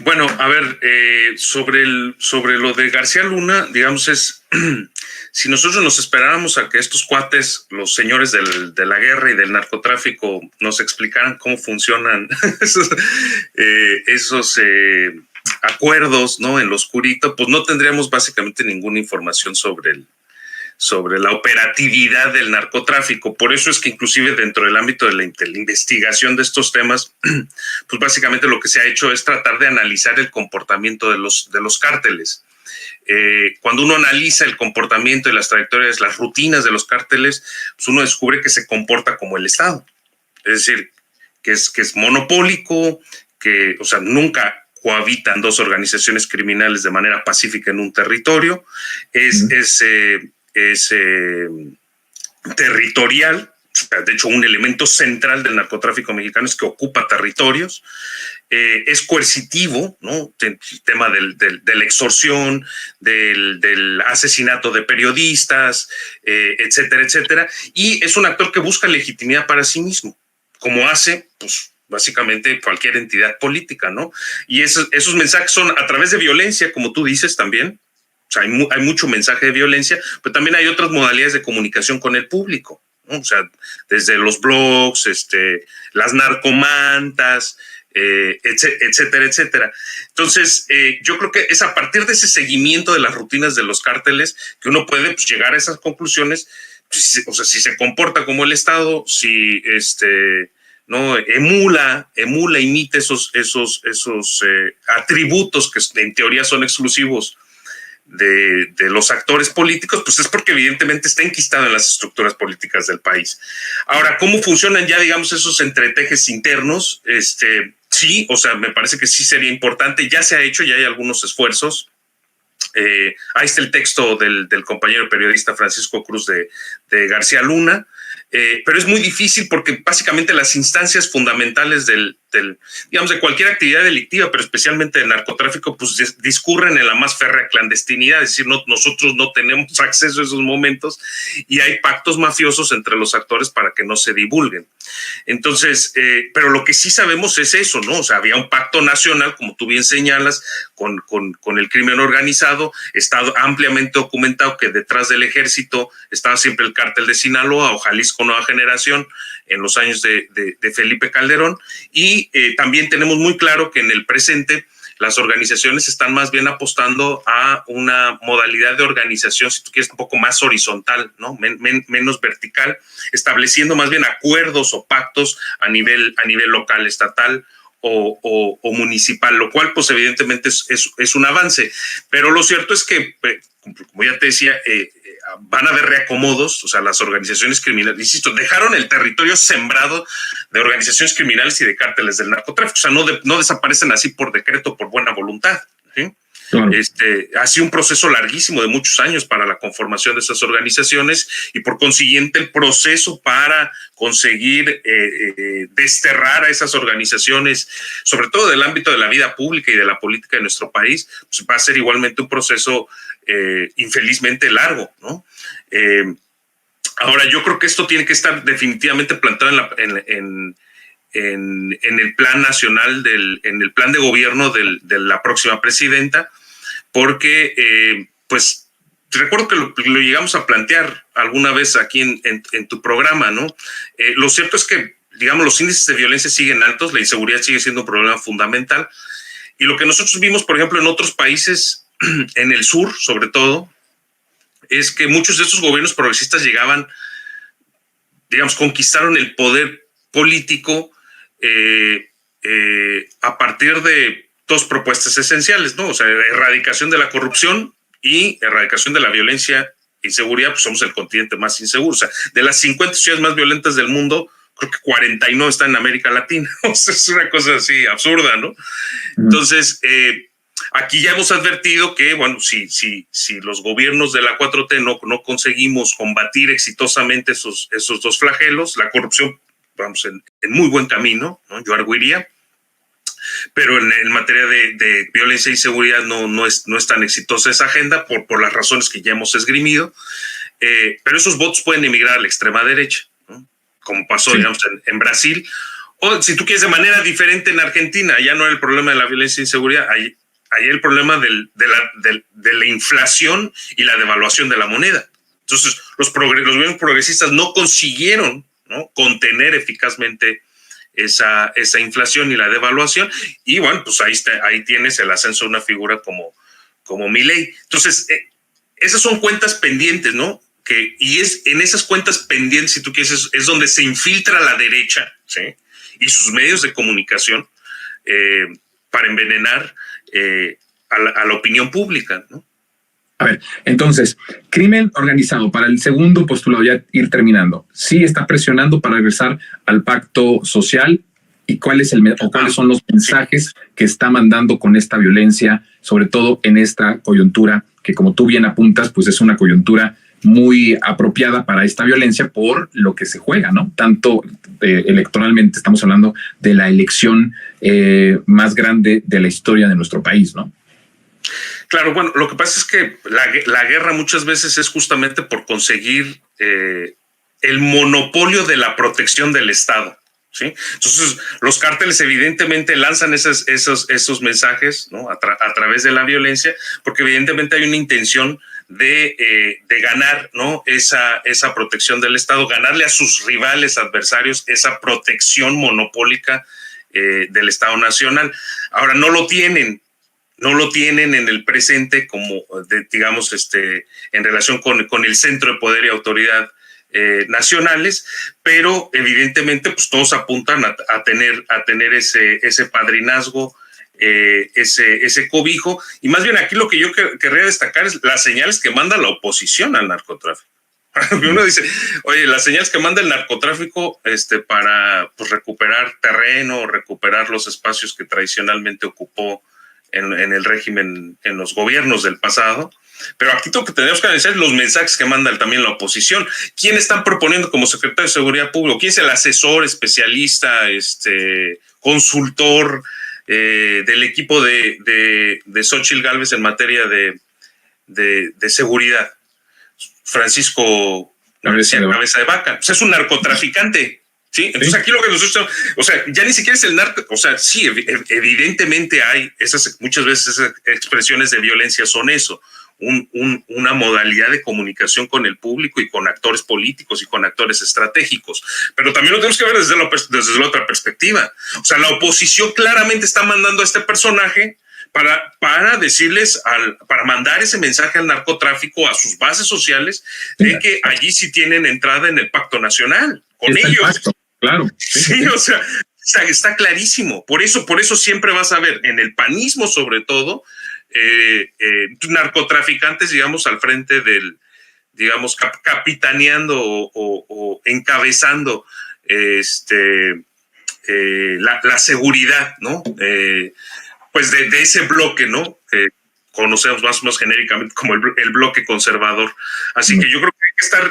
Bueno, a ver, sobre lo de García Luna, digamos, si nosotros nos esperáramos a que estos cuates, los señores de la guerra y del narcotráfico, nos explicaran cómo funcionan esos acuerdos, ¿no? En lo oscurito, pues no tendríamos básicamente ninguna información sobre la operatividad del narcotráfico. Por eso es que inclusive dentro del ámbito de la investigación de estos temas, pues básicamente lo que se ha hecho es tratar de analizar el comportamiento de los cárteles. Cuando uno analiza el comportamiento y las trayectorias, las rutinas de los cárteles, pues uno descubre que se comporta como el Estado. Es decir, que es monopólico, que, o sea, nunca cohabitan dos organizaciones criminales de manera pacífica en un territorio, es territorial. De hecho, un elemento central del narcotráfico mexicano es que ocupa territorios, es coercitivo, ¿no? El tema de la extorsión, del asesinato de periodistas, etcétera, etcétera, y es un actor que busca legitimidad para sí mismo, como hace, pues, básicamente cualquier entidad política, ¿no? Y esos mensajes son a través de violencia, como tú dices también. O sea, hay mucho mensaje de violencia, pero también hay otras modalidades de comunicación con el público, ¿no? O sea, desde los blogs, las narcomantas, etcétera, etcétera. Entonces, yo creo que es a partir de ese seguimiento de las rutinas de los cárteles que uno puede, pues, llegar a esas conclusiones. Pues, o sea, si se comporta como el Estado, si no imita esos atributos que en teoría son exclusivos de los actores políticos, pues es porque evidentemente está enquistado en las estructuras políticas del país. Ahora, ¿cómo funcionan ya, digamos, esos entretejes internos? Sí, o sea, me parece que sí sería importante. Ya se ha hecho, ya hay algunos esfuerzos. Ahí está el texto del compañero periodista Francisco Cruz de García Luna, pero es muy difícil porque básicamente las instancias fundamentales digamos, de cualquier actividad delictiva, pero especialmente de narcotráfico, pues discurren en la más férrea clandestinidad. Es decir, nosotros no tenemos acceso a esos momentos y hay pactos mafiosos entre los actores para que no se divulguen. Entonces, pero lo que sí sabemos es eso, ¿no? O sea, había un pacto nacional, como tú bien señalas, con el crimen organizado. Está ampliamente documentado que detrás del ejército estaba siempre el cártel de Sinaloa o Jalisco Nueva Generación en los años de Felipe Calderón. Y también tenemos muy claro que en el presente las organizaciones están más bien apostando a una modalidad de organización, si tú quieres, un poco más horizontal, ¿no? Menos vertical, estableciendo más bien acuerdos o pactos a nivel local, estatal o municipal, lo cual pues evidentemente es un avance. Pero lo cierto es que, como ya te decía, van a haber reacomodos. O sea, las organizaciones criminales, insisto, dejaron el territorio sembrado de organizaciones criminales y de cárteles del narcotráfico. O sea, no desaparecen así por decreto, por buena voluntad, ¿sí? Claro. Ha sido un proceso larguísimo de muchos años para la conformación de esas organizaciones y por consiguiente el proceso para conseguir desterrar a esas organizaciones, sobre todo del ámbito de la vida pública y de la política de nuestro país, pues va a ser igualmente un proceso infelizmente largo, ¿no? Ahora, yo creo que esto tiene que estar definitivamente plantado en el plan nacional, en el plan de gobierno de la próxima presidenta, porque, pues, recuerdo que lo llegamos a plantear alguna vez aquí en tu programa, ¿no? Lo cierto es que, digamos, los índices de violencia siguen altos, la inseguridad sigue siendo un problema fundamental, y lo que nosotros vimos, por ejemplo, en otros países, en el sur, sobre todo, es que muchos de estos gobiernos progresistas llegaban, digamos, conquistaron el poder político a partir de dos propuestas esenciales, ¿no? O sea, erradicación de la corrupción y erradicación de la violencia e inseguridad. Pues somos el continente más inseguro. O sea, de las 50 ciudades más violentas del mundo, creo que 49 están en América Latina. O sea, es una cosa así absurda, ¿no? Entonces, aquí ya hemos advertido que, bueno, si los gobiernos de la 4T no conseguimos combatir exitosamente esos dos flagelos, la corrupción, vamos en muy buen camino, ¿no? Yo arguiría, pero en materia de violencia e inseguridad no es tan exitosa esa agenda por las razones que ya hemos esgrimido, pero esos votos pueden emigrar a la extrema derecha, ¿no? Como pasó, sí, digamos, en Brasil, O si tú quieres, de manera diferente en Argentina, ya no era el problema de la violencia e inseguridad, ahí el problema de la inflación y la devaluación de la moneda. Entonces, los gobiernos progresistas no consiguieron, ¿no?, contener eficazmente esa inflación y la devaluación, y bueno, pues ahí tienes el ascenso de una figura como Milei. Entonces, esas son cuentas pendientes, ¿no? Y es en esas cuentas pendientes, si tú quieres, es donde se infiltra la derecha, ¿sí?, y sus medios de comunicación para envenenar a la opinión pública, ¿no? A ver, entonces, crimen organizado, para el segundo postulado, ya ir terminando, sí está presionando para regresar al pacto social, y cuáles son los mensajes que está mandando con esta violencia, sobre todo en esta coyuntura, que como tú bien apuntas, pues es una coyuntura muy apropiada para esta violencia por lo que se juega, ¿no? Tanto electoralmente, estamos hablando de la elección más grande de la historia de nuestro país, ¿no? Claro, bueno, lo que pasa es que la guerra muchas veces es justamente por conseguir el monopolio de la protección del Estado, ¿sí? Entonces, los cárteles evidentemente lanzan esos mensajes, ¿no?, a través de la violencia, porque evidentemente hay una intención de ganar, ¿no?, esa protección del Estado, ganarle a sus rivales, adversarios, esa protección monopólica del Estado Nacional. Ahora, no lo tienen en el presente como, digamos, en relación con el centro de poder y autoridad nacionales, pero evidentemente pues todos apuntan a tener ese padrinazgo, ese cobijo, y más bien aquí lo que yo querría destacar es las señales que manda la oposición al narcotráfico. Uno dice, oye, las señales que manda el narcotráfico para pues, recuperar terreno, recuperar los espacios que tradicionalmente ocupó en el régimen, en los gobiernos del pasado. Pero aquí lo que tenemos que analizar es los mensajes que manda también la oposición. ¿Quién están proponiendo como secretario de Seguridad Pública? ¿Quién es el asesor, especialista, consultor del equipo de Xóchitl Gálvez en materia de seguridad? Francisco Cabeza de Vaca. O sea, es un narcotraficante. ¿Sí? Entonces aquí lo que nosotros, o sea, ya ni siquiera es el narco, o sea, sí, evidentemente hay muchas veces esas expresiones de violencia son eso, una modalidad de comunicación con el público y con actores políticos y con actores estratégicos, pero también lo tenemos que ver desde la otra perspectiva. O sea, la oposición claramente está mandando a este personaje para decirles, para mandar ese mensaje al narcotráfico, a sus bases sociales, de que allí sí tienen entrada en el pacto nacional con ellos. Claro. Sí, o sea, está clarísimo. Por eso siempre vas a ver en el panismo, sobre todo, narcotraficantes, digamos, al frente del, digamos, capitaneando o encabezando la seguridad, ¿no? Pues de ese bloque, ¿no? Que conocemos más o menos genéricamente como el bloque conservador. Así que yo creo que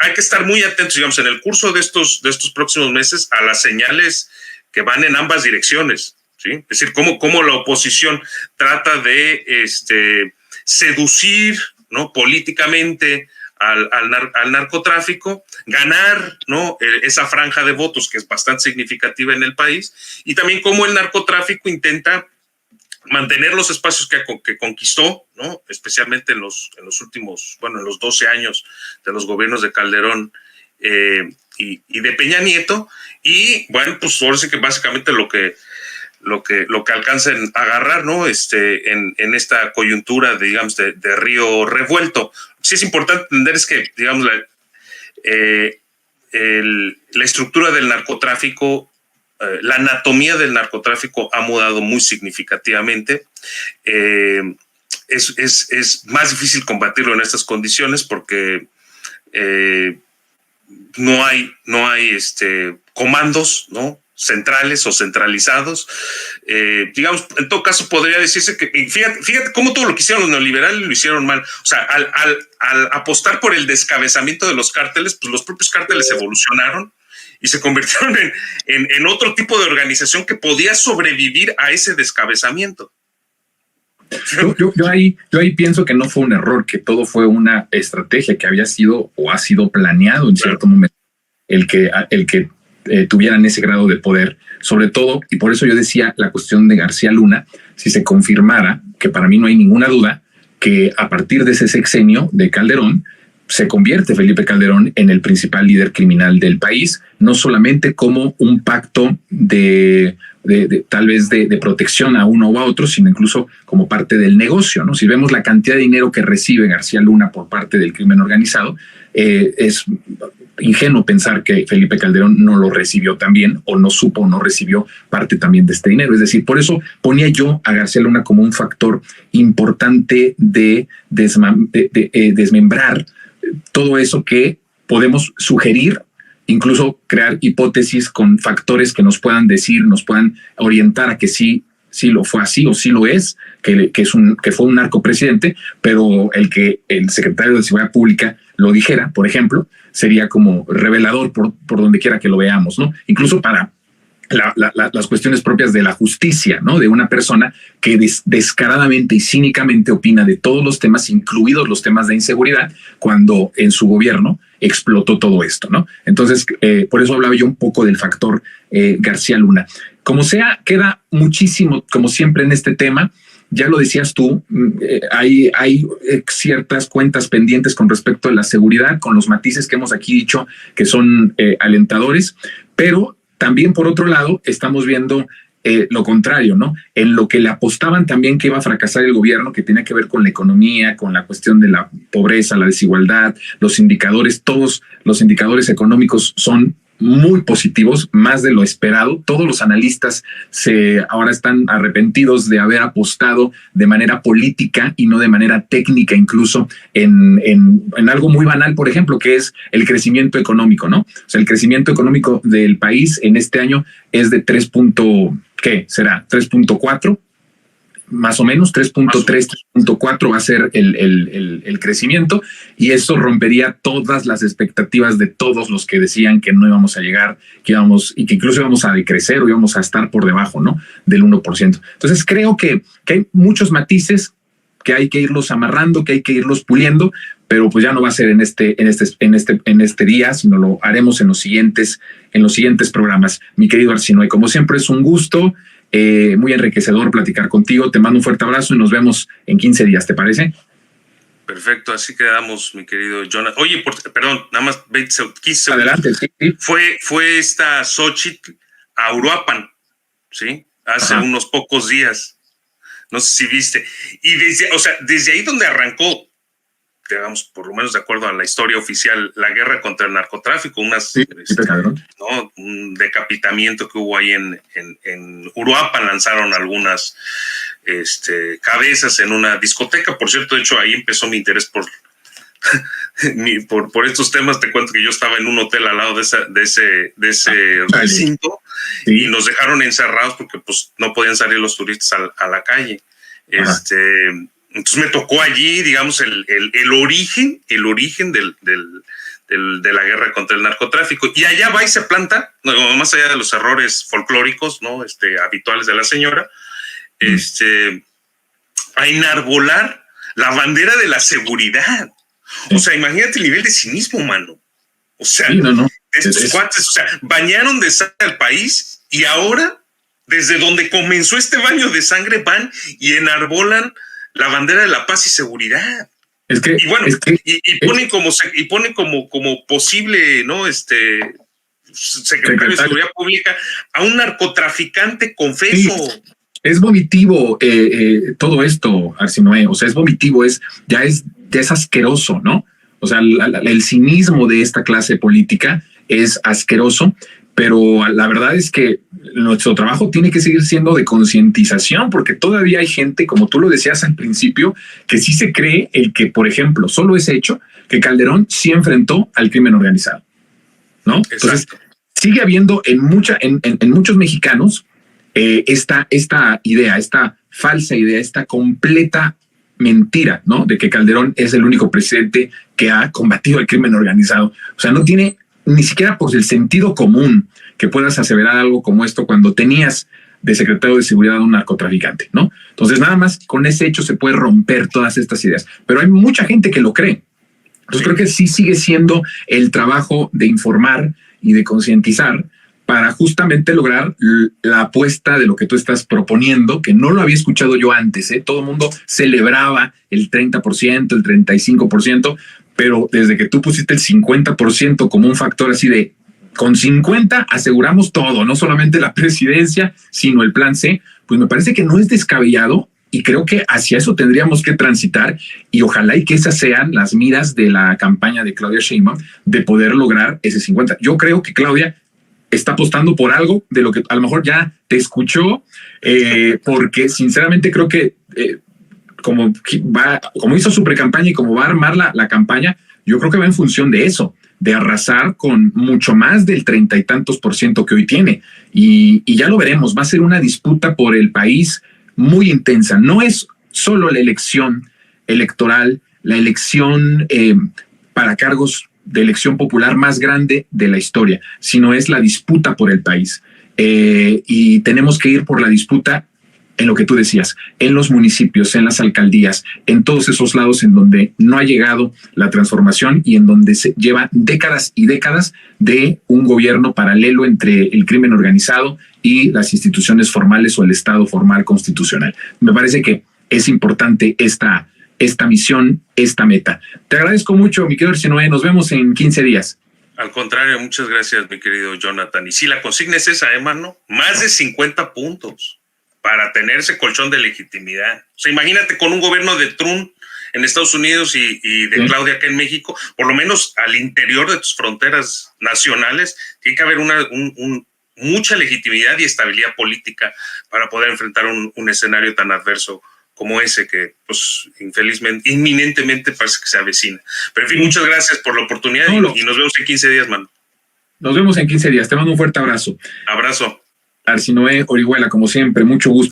hay que estar muy atentos, digamos, en el curso de estos próximos meses a las señales que van en ambas direcciones, ¿sí? Es decir, cómo la oposición trata de seducir, ¿no?, políticamente al narcotráfico, ganar, ¿no?, esa franja de votos que es bastante significativa en el país, y también cómo el narcotráfico intenta mantener los espacios que conquistó, ¿no?, especialmente en los últimos, bueno, en los 12 años de los gobiernos de Calderón y de Peña Nieto, y bueno, pues ahora sí que básicamente lo que alcancen a agarrar, ¿no?, en esta coyuntura, digamos, de río revuelto. Sí es importante entender es que, digamos, la estructura del narcotráfico, la anatomía del narcotráfico ha mudado muy significativamente. Es más difícil combatirlo en estas condiciones porque no hay comandos, ¿no?, centrales o centralizados. Digamos, en todo caso podría decirse que, fíjate cómo todo lo que hicieron los neoliberales lo hicieron mal. O sea, al apostar por el descabezamiento de los cárteles, pues los propios cárteles evolucionaron y se convirtieron en otro tipo de organización que podía sobrevivir a ese descabezamiento. Yo ahí pienso que no fue un error, que todo fue una estrategia que había sido o ha sido planeado en cierto momento, el que tuvieran ese grado de poder sobre todo, y por eso yo decía la cuestión de García Luna, si se confirmara, que para mí no hay ninguna duda, que a partir de ese sexenio de Calderón, se convierte Felipe Calderón en el principal líder criminal del país, no solamente como un pacto de tal vez de protección a uno o a otro, sino incluso como parte del negocio, ¿no? Si vemos la cantidad de dinero que recibe García Luna por parte del crimen organizado, es ingenuo pensar que Felipe Calderón no lo recibió también, o no supo o no recibió parte también de este dinero. Es decir, por eso ponía yo a García Luna como un factor importante de desmembrar todo eso que podemos sugerir, incluso crear hipótesis con factores que nos puedan decir, nos puedan orientar a que sí lo fue así o sí lo es, que fue un narcopresidente, pero el que el secretario de Seguridad Pública lo dijera, por ejemplo, sería como revelador por donde quiera que lo veamos, ¿no? Incluso para las cuestiones propias de la justicia, ¿no? De una persona que descaradamente y cínicamente opina de todos los temas, incluidos los temas de inseguridad, cuando en su gobierno explotó todo esto, ¿no? Entonces, por eso hablaba yo un poco del factor García Luna. Como sea, queda muchísimo, como siempre, en este tema. Ya lo decías tú, hay ciertas cuentas pendientes con respecto a la seguridad, con los matices que hemos aquí dicho que son alentadores, pero también, por otro lado, estamos viendo lo contrario, ¿no? En lo que le apostaban también que iba a fracasar el gobierno, que tenía que ver con la economía, con la cuestión de la pobreza, la desigualdad, los indicadores, todos los indicadores económicos son muy positivos, más de lo esperado. Todos los analistas ahora están arrepentidos de haber apostado de manera política y no de manera técnica, incluso en algo muy banal, por ejemplo, que es el crecimiento económico, ¿no? O sea, el crecimiento económico del país en este año es de 3.4, más o menos 3.3, 3.4 va a ser el crecimiento, y eso rompería todas las expectativas de todos los que decían que no íbamos a llegar, que incluso íbamos a decrecer o íbamos a estar por debajo, ¿no? Del 1%. Entonces creo que hay muchos matices que hay que irlos amarrando, que hay que irlos puliendo, pero pues ya no va a ser en este día, sino lo haremos en los siguientes programas. Mi querido Arsinoe, como siempre es un gusto. Muy enriquecedor platicar contigo. Te mando un fuerte abrazo y nos vemos en 15 días, ¿te parece? Perfecto, así quedamos, mi querido Jonathan. Oye, perdón, nada más 15 segundos. Adelante, sí. Fue esta Xochitl a Uruapan, ¿sí? Hace unos pocos días. No sé si viste. Y desde ahí donde arrancó, digamos, por lo menos de acuerdo a la historia oficial, la guerra contra el narcotráfico, un decapitamiento que hubo ahí en Uruapan, lanzaron algunas cabezas en una discoteca. Por cierto, de hecho, ahí empezó mi interés por estos temas. Te cuento que yo estaba en un hotel al lado de ese recinto, y nos dejaron encerrados porque pues no podían salir los turistas a la calle. Entonces me tocó allí, digamos, el origen de la guerra contra el narcotráfico. Y allá va y se planta, más allá de los errores folclóricos, ¿no? Habituales de la señora, a enarbolar la bandera de la seguridad. O sea, imagínate el nivel de cinismo, mano. O sea, estos cuates, bañaron de sangre al país, y ahora, desde donde comenzó este baño de sangre, van y enarbolan la bandera de la paz y seguridad. Y bueno, ponen como posible, ¿no? Secretario de Seguridad Pública a un narcotraficante confeso. Sí. Es vomitivo todo esto, Arsinoe. O sea, es vomitivo, ya es asqueroso, ¿no? O sea, el cinismo de esta clase política es asqueroso, pero la verdad es que nuestro trabajo tiene que seguir siendo de concientización, porque todavía hay gente, como tú lo decías al principio, que sí se cree por ejemplo, solo ese hecho, que Calderón sí enfrentó al crimen organizado, ¿no? Exacto. Entonces, sigue habiendo en muchos mexicanos esta idea, esta falsa idea, esta completa mentira, ¿no? De que Calderón es el único presidente que ha combatido el crimen organizado. O sea, no tiene ni siquiera por el sentido común que puedas aseverar algo como esto cuando tenías de secretario de seguridad a un narcotraficante, ¿no? Entonces, nada más con ese hecho se puede romper todas estas ideas. Pero hay mucha gente que lo cree. Entonces, creo que sí sigue siendo el trabajo de informar y de concientizar para justamente lograr la apuesta de lo que tú estás proponiendo, que no lo había escuchado yo antes, ¿eh? Todo el mundo celebraba el 30%, el 35%, pero desde que tú pusiste el 50% como un factor así de con 50 aseguramos todo, no solamente la presidencia, sino el plan C, pues me parece que no es descabellado y creo que hacia eso tendríamos que transitar y ojalá y que esas sean las miras de la campaña de Claudia Sheinbaum de poder lograr ese 50. Yo creo que Claudia está apostando por algo de lo que a lo mejor ya te escuchó, porque sinceramente creo que como hizo su precampaña y como va a armar la campaña, yo creo que va en función de eso, de arrasar con mucho más del 30 y tantos % que hoy tiene. Y ya lo veremos, va a ser una disputa por el país muy intensa. No es solo la elección electoral, la elección para cargos de elección popular más grande de la historia, sino es la disputa por el país. Y tenemos que ir por la disputa en lo que tú decías, en los municipios, en las alcaldías, en todos esos lados en donde no ha llegado la transformación y en donde se lleva décadas y décadas de un gobierno paralelo entre el crimen organizado y las instituciones formales o el Estado formal constitucional. Me parece que es importante esta misión, esta meta. Te agradezco mucho, mi querido Arsinoe. Nos vemos en 15 días. Al contrario, muchas gracias, mi querido Jonathan. Y si la consigna es esa, mano, más de 50 puntos para tener ese colchón de legitimidad. O sea, imagínate con un gobierno de Trump en Estados Unidos y de Claudia acá en México, por lo menos al interior de tus fronteras nacionales, tiene que haber mucha legitimidad y estabilidad política para poder enfrentar un escenario tan adverso como ese que, pues, infelizmente, inminentemente parece que se avecina. Pero, en fin, muchas gracias por la oportunidad y nos vemos en 15 días, mano. Nos vemos en 15 días. Te mando un fuerte abrazo. Abrazo. Arsinoe Orihuela, como siempre, mucho gusto.